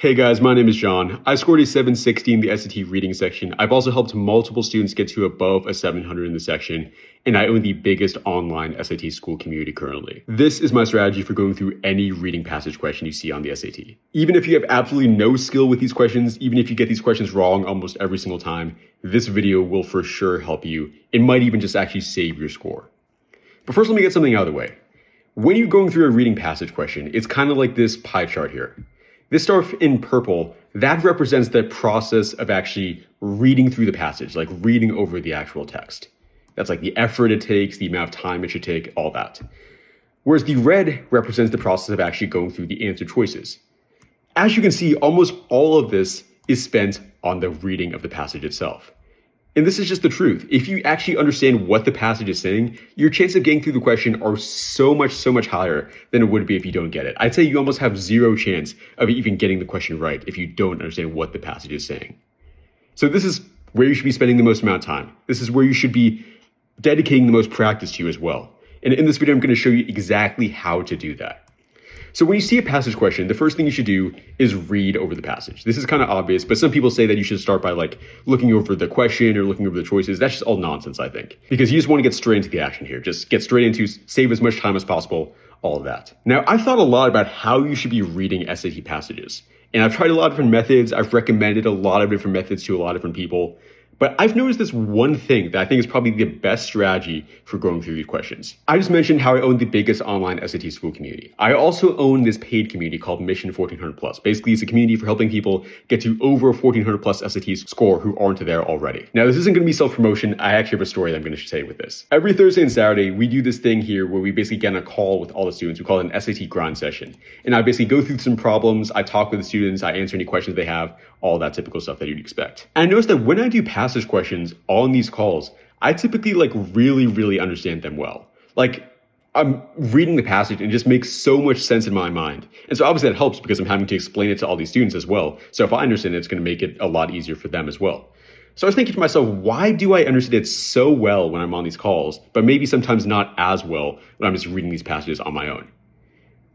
Hey guys, my name is John. I scored a 760 in the SAT reading section. I've also helped multiple students get to above a 700 in the section, and I own the biggest online SAT school community currently. This is my strategy for going through any reading passage question you see on the SAT. Even if you have absolutely no skill with these questions, even if you get these questions wrong almost every single time, this video will for sure help you. It might even just actually save your score. But first, let me get something out of the way. When you're going through a reading passage question, it's kind of like this pie chart here. This stuff in purple, that represents the process of actually reading through the passage, like reading over the actual text. That's like the effort it takes, the amount of time it should take, all that. Whereas the red represents the process of actually going through the answer choices. As you can see, almost all of this is spent on the reading of the passage itself. And this is just the truth. If you actually understand what the passage is saying, your chances of getting through the question are so much higher than it would be if you don't get it. I'd say you almost have zero chance of even getting the question right if you don't understand what the passage is saying. So this is where you should be spending the most amount of time. This is where you should be dedicating the most practice to as well. And in this video, I'm going to show you exactly how to do that. So when you see a passage question, the first thing you should do is read over the passage. This is kind of obvious, but some people say that you should start by looking over the question or looking over the choices. That's just all nonsense, I think, because you just want to get straight into the action here. Just get straight into, save as much time as possible, all of that. Now, I've thought a lot about how you should be reading SAT passages, and I've tried a lot of different methods. I've recommended a lot of different methods to a lot of different people. But I've noticed this one thing that I think is probably the best strategy for going through these questions. I just mentioned how I own the biggest online SAT school community. I also own this paid community called Mission 1400 Plus. Basically, it's a community for helping people get to over 1400 plus SAT score who aren't there already. Now, this isn't going to be self-promotion. I actually have a story that I'm going to say with this. Every Thursday and Saturday, we do this thing here where we basically get on a call with all the students. We call it an SAT grind session. And I basically go through some problems. I talk with the students. I answer any questions they have, all that typical stuff that you'd expect. And I noticed that when I do passage questions on these calls, I typically really understand them well. I'm reading the passage and it just makes so much sense in my mind. And so obviously that helps because I'm having to explain it to all these students as well. So if I understand it, it's going to make it a lot easier for them as well. So I was thinking to myself, why do I understand it so well when I'm on these calls, but maybe sometimes not as well when I'm just reading these passages on my own?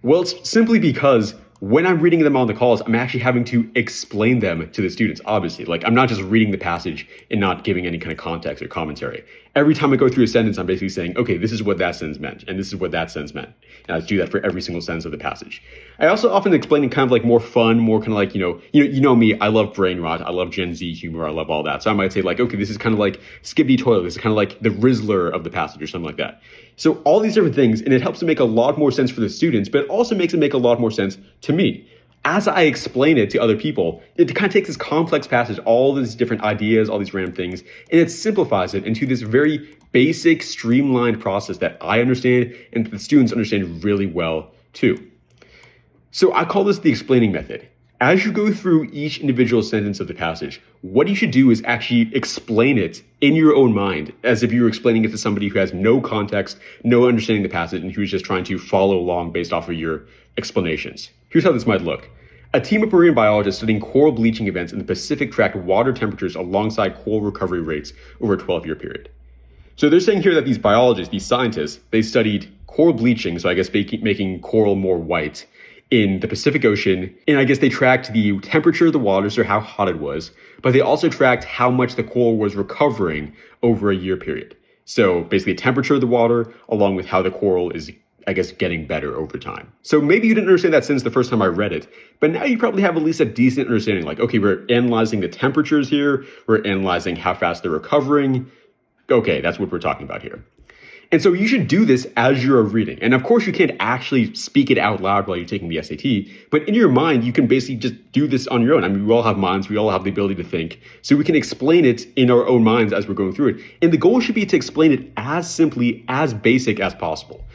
Well, it's simply because when I'm reading them on the calls, I'm actually having to explain them to the students, obviously. I'm not just reading the passage and not giving any kind of context or commentary. Every time I go through a sentence, I'm basically saying, okay, this is what that sentence meant, and this is what that sentence meant. And I do that for every single sentence of the passage. I also often explain in kind of more fun, more kind of you know me, I love brain rot, I love Gen Z humor, I love all that. So I might say okay, this is kind of Skippy Toilet, this is kind of the Rizzler of the passage or something like that. So all these different things, and it helps to make a lot more sense for the students, but it also makes it make a lot more sense to me. As I explain it to other people, it kind of takes this complex passage, all these different ideas, all these random things, and it simplifies it into this very basic, streamlined process that I understand and the students understand really well too. So I call this the explaining method. As you go through each individual sentence of the passage, what you should do is actually explain it in your own mind, as if you were explaining it to somebody who has no context, no understanding of the passage, and who's just trying to follow along based off of your explanations. Here's how this might look. A team of marine biologists studying coral bleaching events in the Pacific tracked water temperatures alongside coral recovery rates over a 12-year period. So they're saying here that these biologists, these scientists, they studied coral bleaching, so I guess making coral more white, in the Pacific Ocean, and I guess they tracked the temperature of the water, so how hot it was, but they also tracked how much the coral was recovering over a year period. So basically temperature of the water along with how the coral is, I guess, getting better over time. So maybe you didn't understand that since the first time I read it, but now you probably have at least a decent understanding, okay, we're analyzing the temperatures here, we're analyzing how fast they're recovering. Okay, that's what we're talking about here. And so you should do this as you're reading. And of course, you can't actually speak it out loud while you're taking the SAT, but in your mind, you can basically just do this on your own. I mean, we all have minds, we all have the ability to think. So we can explain it in our own minds as we're going through it. And the goal should be to explain it as simply, as basic as possible.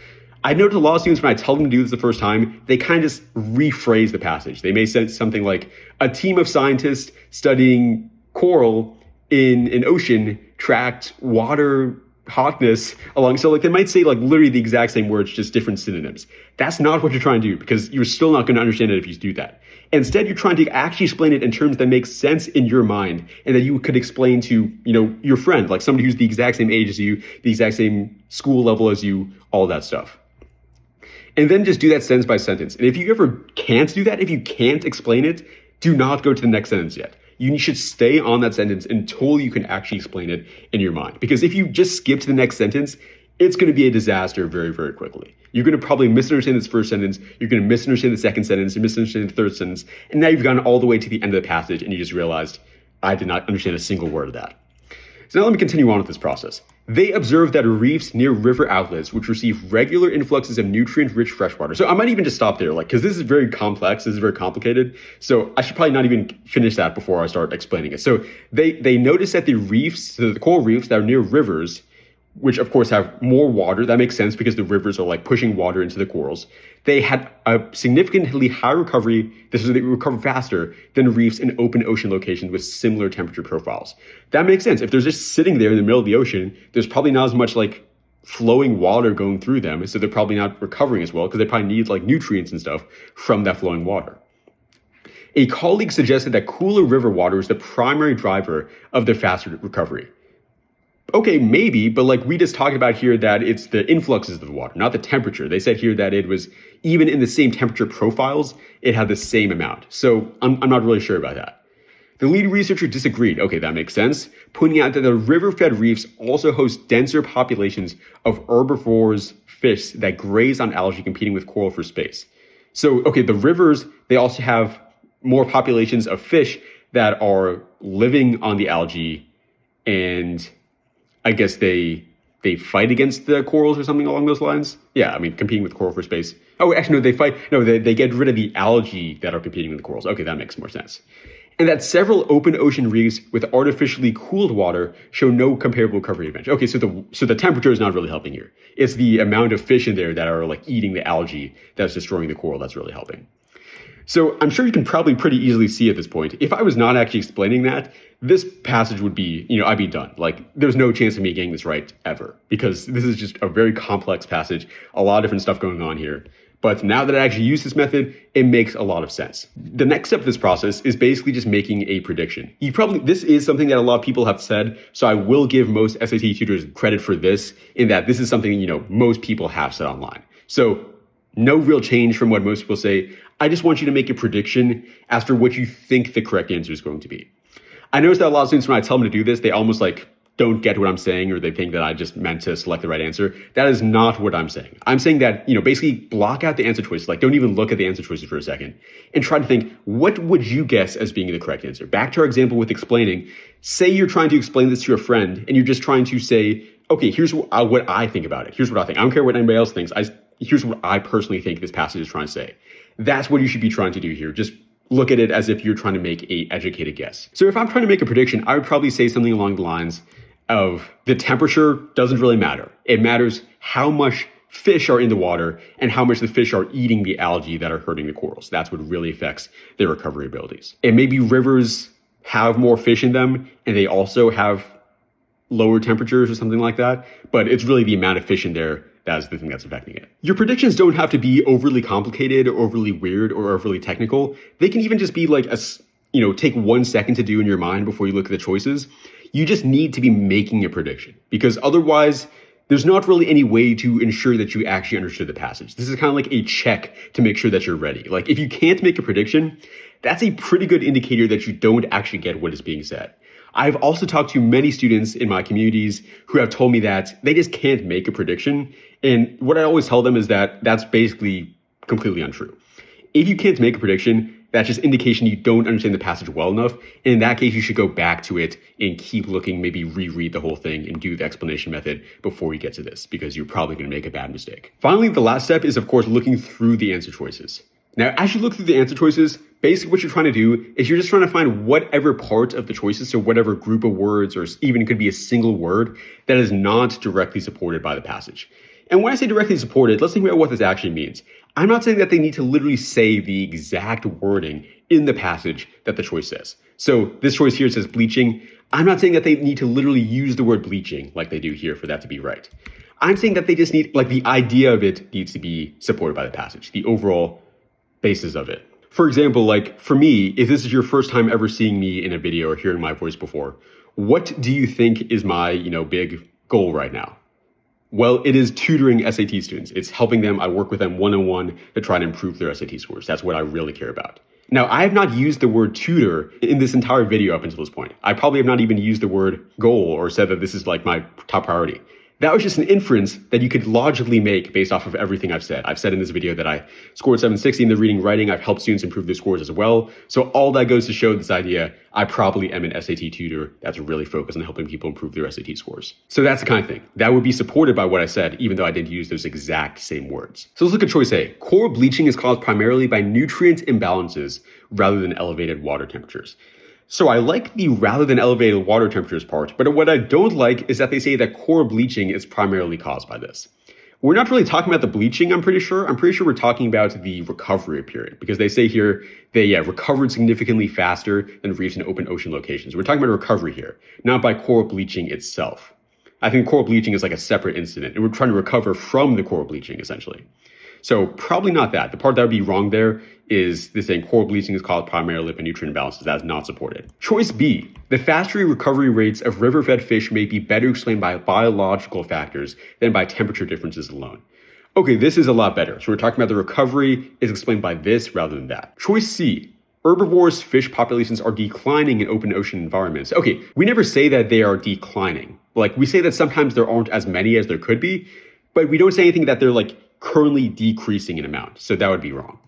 I noticed a lot of students, when I tell them to do this the first time, they kind of just rephrase the passage. They may say something like, a team of scientists studying coral in an ocean tracked water hotness along. So they might say literally the exact same words, just different synonyms. That's not what you're trying to do, because you're still not going to understand it if you do that. Instead, you're trying to actually explain it in terms that make sense in your mind and that you could explain to, your friend, somebody who's the exact same age as you, the exact same school level as you, all that stuff. And then just do that sentence by sentence. And if you ever can't do that, if you can't explain it, do not go to the next sentence yet. You should stay on that sentence until you can actually explain it in your mind. Because if you just skip to the next sentence, it's going to be a disaster very, very quickly. You're going to probably misunderstand this first sentence. You're going to misunderstand the second sentence. You misunderstand the third sentence. And now you've gone all the way to the end of the passage and you just realized, I did not understand a single word of that. So now let me continue on with this process. They observed that reefs near river outlets, which receive regular influxes of nutrient-rich freshwater. So I might even just stop there, because this is very complex, this is very complicated. So I should probably not even finish that before I start explaining it. So they noticed that the reefs, so the coral reefs that are near rivers, which of course have more water, that makes sense because the rivers are pushing water into the corals. They had a significantly higher recovery. This is they recover faster than reefs in open ocean locations with similar temperature profiles. That makes sense. If they're just sitting there in the middle of the ocean, there's probably not as much flowing water going through them. So they're probably not recovering as well because they probably need nutrients and stuff from that flowing water. A colleague suggested that cooler river water is the primary driver of the faster recovery. Okay, maybe, but we just talked about here that it's the influxes of the water, not the temperature. They said here that it was, even in the same temperature profiles, it had the same amount. So I'm not really sure about that. The lead researcher disagreed. Okay, that makes sense, pointing out that the river-fed reefs also host denser populations of herbivorous fish that graze on algae competing with coral for space. So, okay, the rivers, they also have more populations of fish that are living on the algae, and I guess they fight against the corals or something along those lines. Yeah, I mean, competing with coral for space. Oh, actually, no, they fight. No, they get rid of the algae that are competing with the corals. Okay, that makes more sense. And that several open ocean reefs with artificially cooled water show no comparable recovery advantage. Okay, so the temperature is not really helping here. It's the amount of fish in there that are eating the algae that's destroying the coral that's really helping. So I'm sure you can probably pretty easily see at this point, if I was not actually explaining that, this passage would be, I'd be done. There's no chance of me getting this right ever, because this is just a very complex passage, a lot of different stuff going on here. But now that I actually use this method, it makes a lot of sense. The next step of this process is basically just making a prediction. This is something that a lot of people have said, so I will give most SAT tutors credit for this, in that this is something, most people have said online. So no real change from what most people say. I just want you to make a prediction as for what you think the correct answer is going to be. I noticed that a lot of students, when I tell them to do this, they almost don't get what I'm saying, or they think that I just meant to select the right answer. That is not what I'm saying. I'm saying that, basically block out the answer choices. Don't even look at the answer choices for a second and try to think, what would you guess as being the correct answer? Back to our example with explaining. Say you're trying to explain this to your friend and you're just trying to say, okay, here's what I think about it. Here's what I think. I don't care what anybody else thinks. Here's what I personally think this passage is trying to say. That's what you should be trying to do here. Just look at it as if you're trying to make an educated guess. So if I'm trying to make a prediction, I would probably say something along the lines of the temperature doesn't really matter. It matters how much fish are in the water and how much the fish are eating the algae that are hurting the corals. That's what really affects their recovery abilities. And maybe rivers have more fish in them and they also have lower temperatures or something like that. But it's really the amount of fish in there that's the thing that's affecting it. Your predictions don't have to be overly complicated or overly weird or overly technical. They can even just be take 1 second to do in your mind before you look at the choices. You just need to be making a prediction, because otherwise there's not really any way to ensure that you actually understood the passage. This is kind of like a check to make sure that you're ready. If you can't make a prediction, that's a pretty good indicator that you don't actually get what is being said. I've also talked to many students in my communities who have told me that they just can't make a prediction. And what I always tell them is that that's basically completely untrue. If you can't make a prediction, that's just indication you don't understand the passage well enough. And in that case, you should go back to it and keep looking, maybe reread the whole thing and do the explanation method before you get to this, because you're probably going to make a bad mistake. Finally, the last step is, of course, looking through the answer choices. Now, as you look through the answer choices, basically what you're trying to do is you're just trying to find whatever part of the choices, so whatever group of words, or even could be a single word, that is not directly supported by the passage. And when I say directly supported, let's think about what this actually means. I'm not saying that they need to literally say the exact wording in the passage that the choice says. So this choice here says bleaching. I'm not saying that they need to literally use the word bleaching like they do here for that to be right. I'm saying that they just need, the idea of it needs to be supported by the passage, the overall basis of it. For example, for me, if this is your first time ever seeing me in a video or hearing my voice before, what do you think is my, big goal right now? Well, it is tutoring SAT students. It's helping them. I work with them one-on-one to try to improve their SAT scores. That's what I really care about. Now, I have not used the word tutor in this entire video up until this point. I probably have not even used the word goal or said that this is like my top priority. That was just an inference that you could logically make based off of everything I've said. I've said in this video that I scored 760 in the reading writing. I've helped students improve their scores as well. So all that goes to show this idea, I probably am an SAT tutor that's really focused on helping people improve their SAT scores. So that's the kind of thing that would be supported by what I said, even though I didn't use those exact same words. So let's look at choice A. Core bleaching is caused primarily by nutrient imbalances rather than elevated water temperatures. So I like the rather than elevated water temperatures part, but what I don't like is that they say that core bleaching is primarily caused by this. We're not really talking about the bleaching, I'm pretty sure. I'm pretty sure we're talking about the recovery period, because they say here they recovered significantly faster than reefs in open ocean locations. We're talking about recovery here, not by core bleaching itself. I think core bleaching is like a separate incident, and we're trying to recover from the core bleaching, essentially. So probably not that. The part that would be wrong there is this saying core bleaching is caused primarily by nutrient imbalances. That is not supported. Choice B, the faster recovery rates of river-fed fish may be better explained by biological factors than by temperature differences alone. Okay, this is a lot better. So we're talking about the recovery is explained by this rather than that. Choice C, herbivorous fish populations are declining in open ocean environments. Okay, we never say that they are declining. Like, we say that sometimes there aren't as many as there could be, but we don't say anything that they're like currently decreasing in amount. So that would be wrong.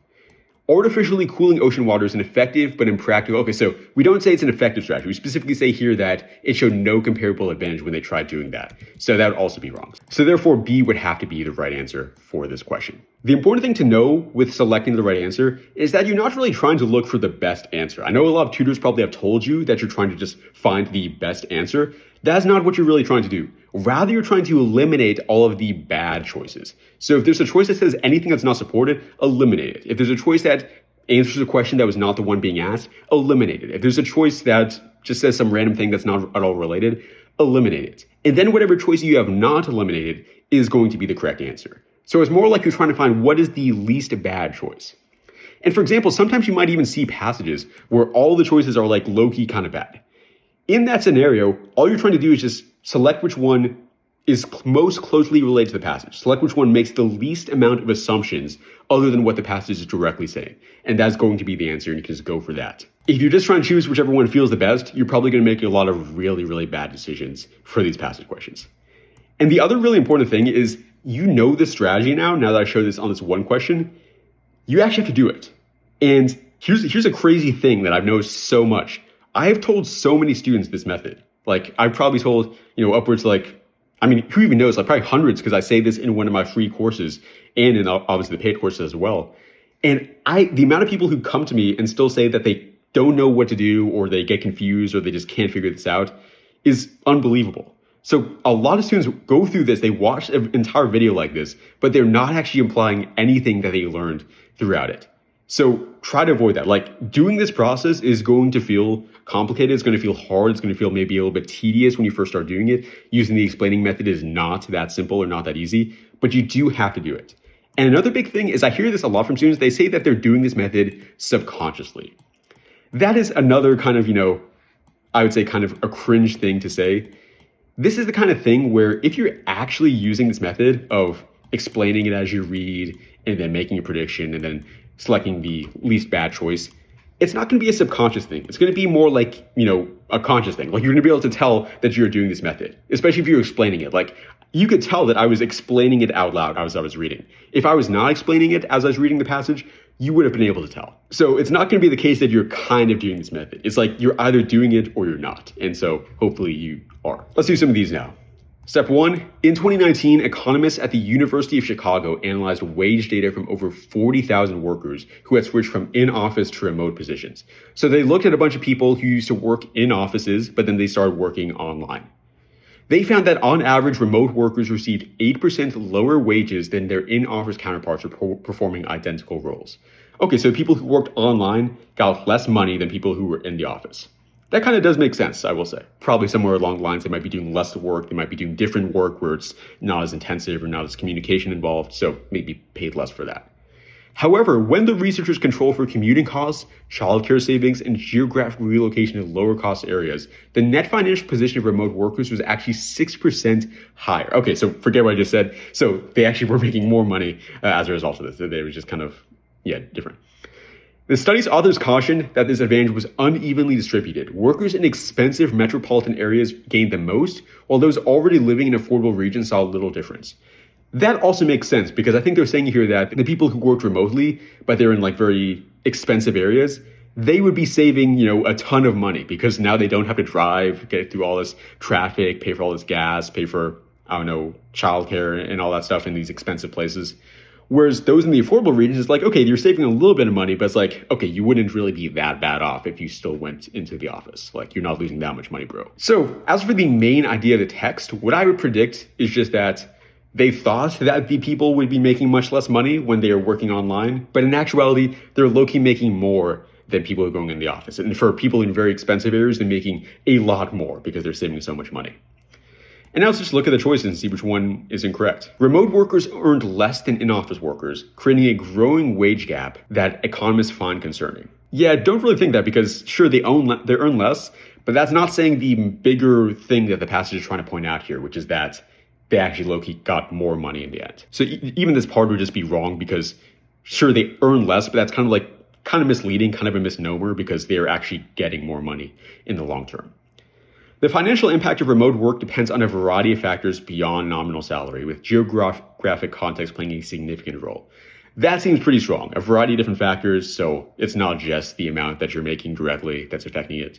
Artificially cooling ocean water is an effective but impractical. Okay, so we don't say it's an effective strategy. We specifically say here that it showed no comparable advantage when they tried doing that. So that would also be wrong. So therefore, B would have to be the right answer for this question. The important thing to know with selecting the right answer is that you're not really trying to look for the best answer. I know a lot of tutors probably have told you that you're trying to just find the best answer. That's not what you're really trying to do. Rather, you're trying to eliminate all of the bad choices. So if there's a choice that says anything that's not supported, eliminate it. If there's a choice that answers a question that was not the one being asked, eliminate it. If there's a choice that just says some random thing that's not at all related, eliminate it. And then whatever choice you have not eliminated is going to be the correct answer. So it's more like you're trying to find what is the least bad choice. And for example, sometimes you might even see passages where all the choices are like low-key kind of bad. In that scenario, all you're trying to do is just select which one is most closely related to the passage. Select which one makes the least amount of assumptions other than what the passage is directly saying. And that's going to be the answer, and you can just go for that. If you're just trying to choose whichever one feels the best, you're probably going to make a lot of really, really bad decisions for these passage questions. And the other really important thing is you know the strategy now that I showed this on this one question, you actually have to do it. And here's a crazy thing that I've noticed so much. I have told so many students this method. Like, I've probably told, upwards like, I mean, who even knows, like probably hundreds, because I say this in one of my free courses and in obviously the paid courses as well. And the amount of people who come to me and still say that they don't know what to do, or they get confused, or they just can't figure this out is unbelievable. So a lot of students go through this, they watch an entire video like this, but they're not actually applying anything that they learned throughout it. So try to avoid that. Like, doing this process is going to feel complicated. It's going to feel hard. It's going to feel maybe a little bit tedious when you first start doing it. Using the explaining method is not that simple or not that easy, but you do have to do it. And another big thing is I hear this a lot from students. They say that they're doing this method subconsciously. That is another kind of, I would say kind of a cringe thing to say. This is the kind of thing where if you're actually using this method of explaining it as you read and then making a prediction and then selecting the least bad choice, it's not going to be a subconscious thing. It's going to be more like, a conscious thing. Like, you're going to be able to tell that you're doing this method, especially if you're explaining it. Like, you could tell that I was explaining it out loud as I was reading. If I was not explaining it as I was reading the passage, you would have been able to tell. So it's not going to be the case that you're kind of doing this method. It's like you're either doing it or you're not. And so hopefully you are. Let's do some of these now. Step 1, in 2019, economists at the University of Chicago analyzed wage data from over 40,000 workers who had switched from in-office to remote positions. So they looked at a bunch of people who used to work in offices, but then they started working online. They found that on average, remote workers received 8% lower wages than their in-office counterparts for performing identical roles. Okay, so people who worked online got less money than people who were in the office. That kind of does make sense, I will say. Probably somewhere along the lines, they might be doing less work. They might be doing different work where it's not as intensive or not as communication involved. So maybe paid less for that. However, when the researchers control for commuting costs, childcare savings, and geographic relocation to lower cost areas, the net financial position of remote workers was actually 6% higher. Okay, so forget what I just said. So they actually were making more money as a result of this. They were just kind of, different. The study's authors cautioned that this advantage was unevenly distributed. Workers in expensive metropolitan areas gained the most, while those already living in affordable regions saw little difference. That also makes sense because I think they're saying here that the people who worked remotely, but they're in like very expensive areas, they would be saving, a ton of money because now they don't have to drive, get through all this traffic, pay for all this gas, pay for, childcare and all that stuff in these expensive places. Whereas those in the affordable regions, it's like, okay, you're saving a little bit of money, but it's like, okay, you wouldn't really be that bad off if you still went into the office. Like, you're not losing that much money, bro. So as for the main idea of the text, what I would predict is just that they thought that the people would be making much less money when they are working online, but in actuality, they're low-key making more than people who are going in the office. And for people in very expensive areas, they're making a lot more because they're saving so much money. And now let's just look at the choices and see which one is incorrect. Remote workers earned less than in-office workers, creating a growing wage gap that economists find concerning. Yeah, don't really think that because sure, they earn less, but that's not saying the bigger thing that the passage is trying to point out here, which is that they actually low-key got more money in the end. So even this part would just be wrong because sure, they earn less, but that's kind of misleading, kind of a misnomer because they are actually getting more money in the long term. The financial impact of remote work depends on a variety of factors beyond nominal salary, with geographic context playing a significant role. That seems pretty strong. A variety of different factors, so it's not just the amount that you're making directly that's affecting it.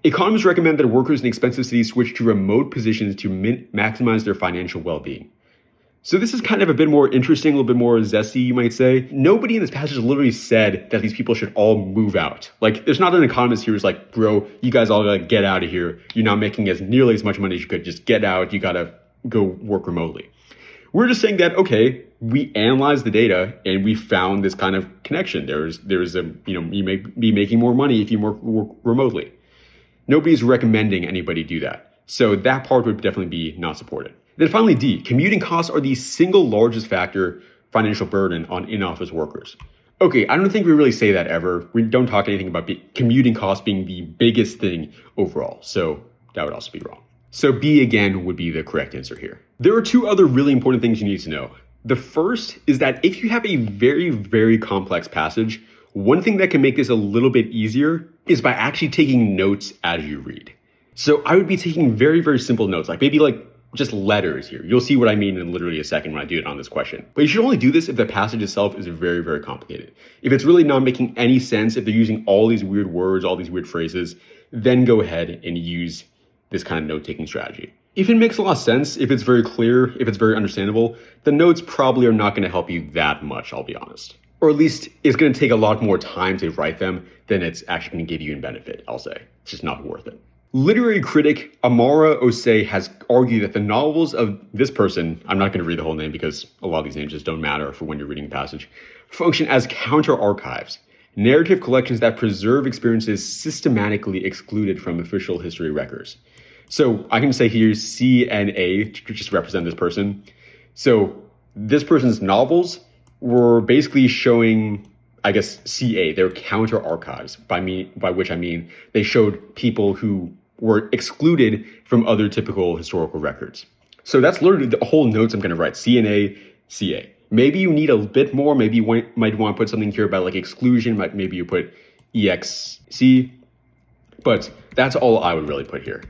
Economists recommend that workers in expensive cities switch to remote positions to maximize their financial well-being. So this is kind of a bit more interesting, a little bit more zesty, you might say. Nobody in this passage literally said that these people should all move out. Like, there's not an economist here who's like, bro, you guys all gotta get out of here. You're not making nearly as much money as you could. Just get out. You gotta go work remotely. We're just saying that, okay, we analyzed the data and we found this kind of connection. There's you may be making more money if you work remotely. Nobody's recommending anybody do that. So that part would definitely be not supported. Then finally, D, commuting costs are the single largest factor financial burden on in-office workers. Okay, I don't think we really say that ever. We don't talk anything about commuting costs being the biggest thing overall. So that would also be wrong. So B again would be the correct answer here. There are two other really important things you need to know. The first is that if you have a very, very complex passage, one thing that can make this a little bit easier is by actually taking notes as you read. So I would be taking very, very simple notes, like maybe just letters here. You'll see what I mean in literally a second when I do it on this question. But you should only do this if the passage itself is very, very complicated. If it's really not making any sense, if they're using all these weird words, all these weird phrases, then go ahead and use this kind of note-taking strategy. If it makes a lot of sense, if it's very clear, if it's very understandable, the notes probably are not going to help you that much, I'll be honest. Or at least it's going to take a lot more time to write them than it's actually going to give you in benefit, I'll say. It's just not worth it. Literary critic Amara Osei has argued that the novels of this person, I'm not going to read the whole name because a lot of these names just don't matter for when you're reading a passage, function as counter-archives, narrative collections that preserve experiences systematically excluded from official history records. So I can say here C and A to just represent this person. So this person's novels were basically showing, I guess, CA, they're counter-archives, by which I mean they showed people who were excluded from other typical historical records. So that's literally the whole notes I'm going to write, C and A, CA. Maybe you need a bit more. Maybe you might want to put something here about exclusion. Maybe you put EXC. But that's all I would really put here.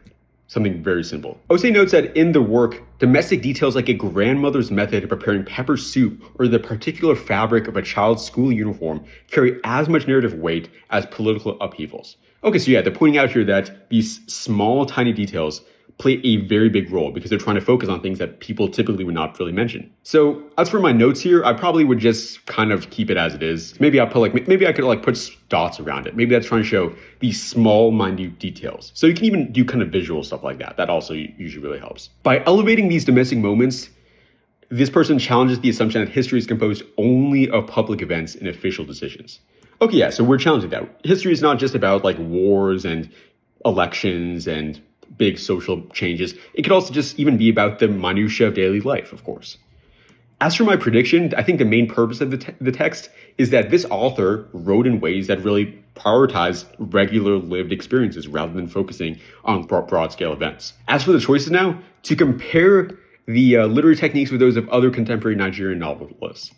Something very simple. Osei notes that in the work, domestic details like a grandmother's method of preparing pepper soup or the particular fabric of a child's school uniform carry as much narrative weight as political upheavals. Okay, so yeah, they're pointing out here that these small, tiny details play a very big role because they're trying to focus on things that people typically would not really mention. So as for my notes here, I probably would just kind of keep it as it is. Maybe I'll put maybe I could put dots around it. Maybe that's trying to show these small, minute details. So you can even do kind of visual stuff like that. That also usually really helps. By elevating these domestic moments, this person challenges the assumption that history is composed only of public events and official decisions. Okay, yeah, so we're challenging that. History is not just about wars and elections and big social changes. It could also just even be about the minutiae of daily life, of course. As for my prediction, I think the main purpose of the text is that this author wrote in ways that really prioritize regular lived experiences rather than focusing on broad scale events. As for the choices now, to compare the literary techniques with those of other contemporary Nigerian novelists.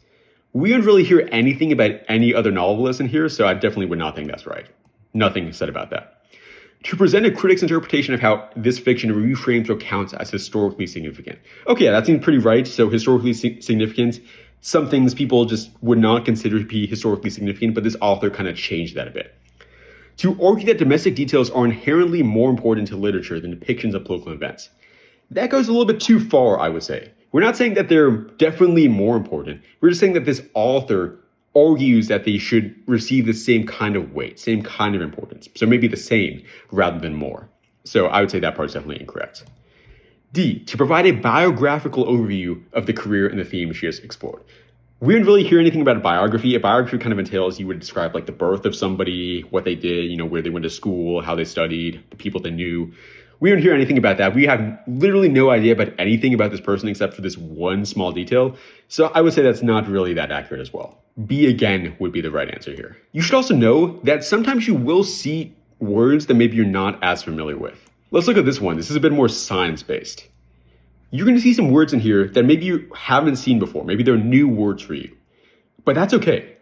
We don't really hear anything about any other novelists in here, so I definitely would not think that's right. Nothing said about that. To present a critic's interpretation of how this fiction reframes or counts as historically significant. Okay, yeah, that seems pretty right. So historically significant, some things people just would not consider to be historically significant, but this author kind of changed that a bit. To argue that domestic details are inherently more important to literature than depictions of political events. That goes a little bit too far, I would say. We're not saying that they're definitely more important. We're just saying that this author argues that they should receive the same kind of weight, same kind of importance. So maybe the same rather than more. So I would say that part is definitely incorrect. D, to provide a biographical overview of the career and the theme she has explored. We didn't really hear anything about a biography. A biography kind of entails you would describe like the birth of somebody, what they did, where they went to school, how they studied, the people they knew. We don't hear anything about that. We have literally no idea about anything about this person except for this one small detail. So I would say that's not really that accurate as well. B again would be the right answer here. You should also know that sometimes you will see words that maybe you're not as familiar with. Let's look at this one. This is a bit more science-based. You're going to see some words in here that maybe you haven't seen before. Maybe they're new words for you. But that's okay.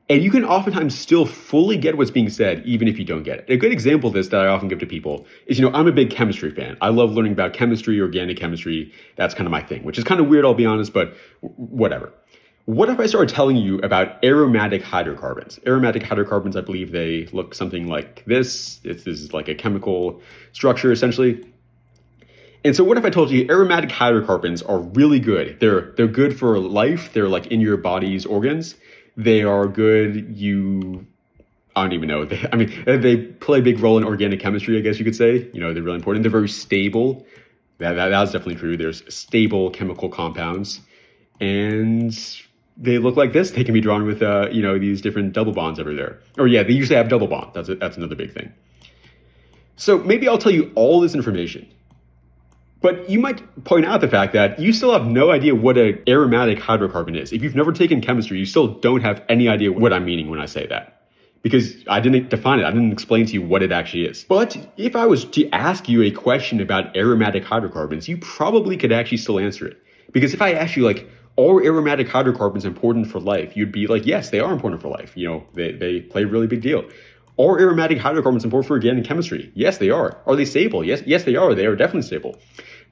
And you can oftentimes still fully get what's being said, even if you don't get it. A good example of this that I often give to people is, I'm a big chemistry fan. I love learning about chemistry, organic chemistry. That's kind of my thing, which is kind of weird, I'll be honest, but whatever. What if I started telling you about aromatic hydrocarbons? Aromatic hydrocarbons, I believe they look something like this. This is like a chemical structure, essentially. And so what if I told you aromatic hydrocarbons are really good? They're good for life. They're like in your body's organs. They are good. I don't even know. They play a big role in organic chemistry, I guess you could say. They're really important. They're very stable. That's definitely true. There's stable chemical compounds. And they look like this. They can be drawn with, these different double bonds over there. Or yeah, they usually have double bonds. That's another big thing. So maybe I'll tell you all this information. But you might point out the fact that you still have no idea what an aromatic hydrocarbon is. If you've never taken chemistry, you still don't have any idea what I'm meaning when I say that. Because I didn't define it. I didn't explain to you what it actually is. But if I was to ask you a question about aromatic hydrocarbons, you probably could actually still answer it. Because if I asked you, are aromatic hydrocarbons important for life? You'd be like, yes, they are important for life. They play a really big deal. Are aromatic hydrocarbons important for organic chemistry? Yes, they are. Are they stable? Yes, they are. They are definitely stable.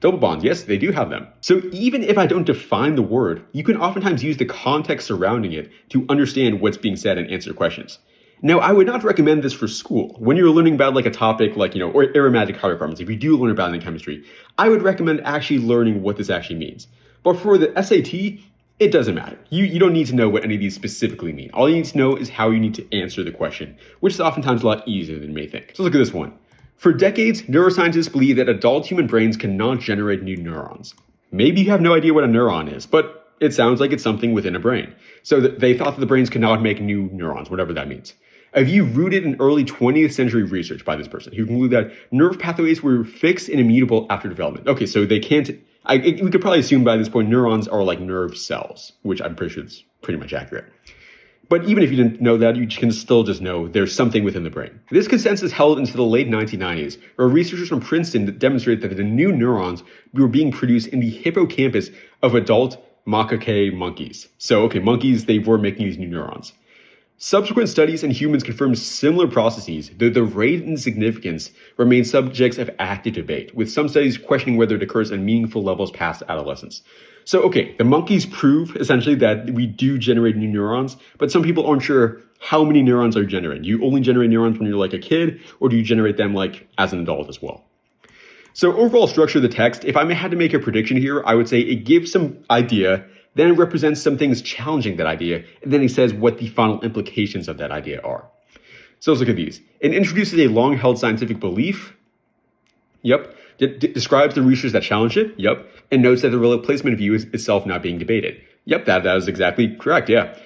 Double bonds, yes, they do have them. So even if I don't define the word, you can oftentimes use the context surrounding it to understand what's being said and answer questions. Now, I would not recommend this for school. When you're learning about a topic or aromatic hydrocarbons, if you do learn about it in chemistry, I would recommend actually learning what this actually means. But for the SAT, it doesn't matter. You don't need to know what any of these specifically mean. All you need to know is how you need to answer the question, which is oftentimes a lot easier than you may think. So look at this one. For decades, neuroscientists believe that adult human brains cannot generate new neurons. Maybe you have no idea what a neuron is, but it sounds like it's something within a brain. So they thought that the brains could not make new neurons, whatever that means. A view rooted in early 20th century research by this person, who concluded that nerve pathways were fixed and immutable after development. Okay, so they can't... we could probably assume by this point neurons are like nerve cells, which I'm pretty sure is pretty much accurate. But even if you didn't know that, you can still just know there's something within the brain. This consensus held into the late 1990s, where researchers from Princeton demonstrated that the new neurons were being produced in the hippocampus of adult macaque monkeys. So, monkeys, they were making these new neurons. Subsequent studies in humans confirmed similar processes, though the rate and significance remain subjects of active debate, with some studies questioning whether it occurs at meaningful levels past adolescence. So, the monkeys prove essentially that we do generate new neurons, but some people aren't sure how many neurons are generated. Do you only generate neurons when you're like a kid, or do you generate them as an adult as well? So overall structure of the text, if I had to make a prediction here, I would say it gives some idea, then it represents some things challenging that idea, and then it says what the final implications of that idea are. So let's look at these. It introduces a long-held scientific belief. Yep. Describes the research that challenged it. Yep. And notes that the replacement view is itself not being debated. Yep, that is exactly correct, yeah.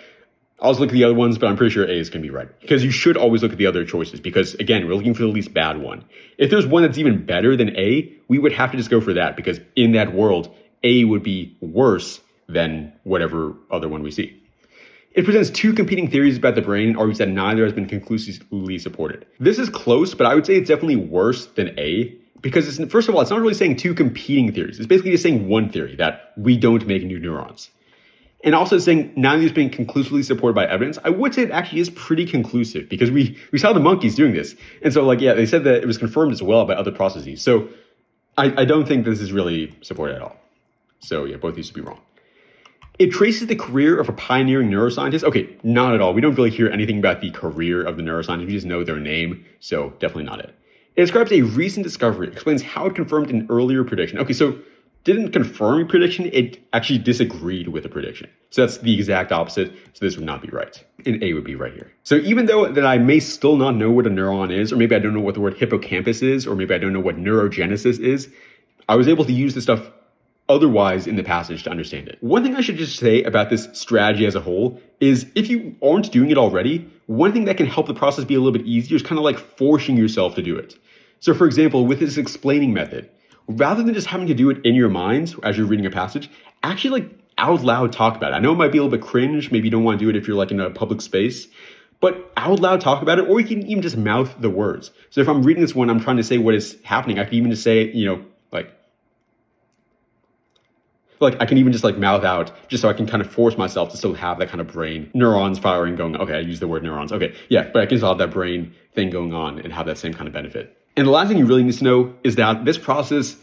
I'll just look at the other ones, but I'm pretty sure A is going to be right. Because you should always look at the other choices, because, again, we're looking for the least bad one. If there's one that's even better than A, we would have to just go for that, because in that world, A would be worse than whatever other one we see. It presents two competing theories about the brain and argues that neither has been conclusively supported. This is close, but I would say it's definitely worse than A, because first of all, it's not really saying two competing theories. It's basically just saying one theory, that we don't make new neurons. And also saying neither has been conclusively supported by evidence. I would say it actually is pretty conclusive, because we saw the monkeys doing this. And so they said that it was confirmed as well by other processes. So I don't think this is really supported at all. So yeah, both these should be wrong. It traces the career of a pioneering neuroscientist. Okay, not at all. We don't really hear anything about the career of the neuroscientist. We just know their name, so definitely not it. It describes a recent discovery, explains how it confirmed an earlier prediction. Okay, so didn't confirm a prediction, it actually disagreed with a prediction. So that's the exact opposite, so this would not be right. And A would be right here. So even though that I may still not know what a neuron is, or maybe I don't know what the word hippocampus is, or maybe I don't know what neurogenesis is, I was able to use this stuff otherwise in the passage to understand it. One thing I should just say about this strategy as a whole is if you aren't doing it already, one thing that can help the process be a little bit easier is kind of like forcing yourself to do it. So for example, with this explaining method, rather than just having to do it in your mind as you're reading a passage, actually like out loud talk about it. I know it might be a little bit cringe, maybe you don't want to do it if you're like in a public space, but out loud talk about it, or you can even just mouth the words. So if I'm reading this one, I'm trying to say what is happening, I can even just say, I can even just mouth out just so I can kind of force myself to still have that kind of brain neurons firing going. Okay, I use the word neurons. Okay, yeah, but I can still have that brain thing going on and have that same kind of benefit. And the last thing you really need to know is that this process,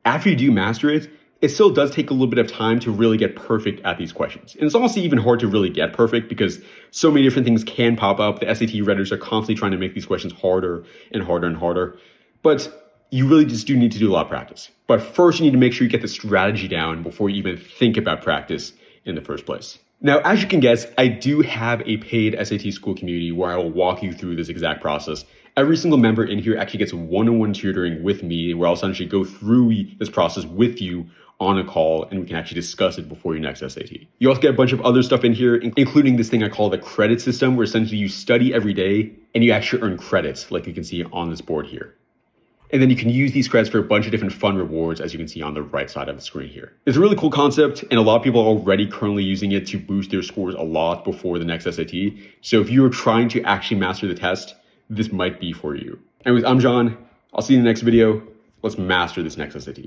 after you do master it, it still does take a little bit of time to really get perfect at these questions. And it's honestly even hard to really get perfect because so many different things can pop up. The SAT redditors are constantly trying to make these questions harder and harder and harder. But you really just do need to do a lot of practice. But first, you need to make sure you get the strategy down before you even think about practice in the first place. Now, as you can guess, I do have a paid SAT school community where I will walk you through this exact process. Every single member in here actually gets one-on-one tutoring with me, where I'll essentially go through this process with you on a call, and we can actually discuss it before your next SAT. You also get a bunch of other stuff in here, including this thing I call the credit system, where essentially you study every day and you actually earn credits, like you can see on this board here. And then you can use these credits for a bunch of different fun rewards, as you can see on the right side of the screen here. It's a really cool concept, and a lot of people are already currently using it to boost their scores a lot before the next SAT. So if you're trying to actually master the test, this might be for you. Anyways, I'm John. I'll see you in the next video. Let's master this next SAT.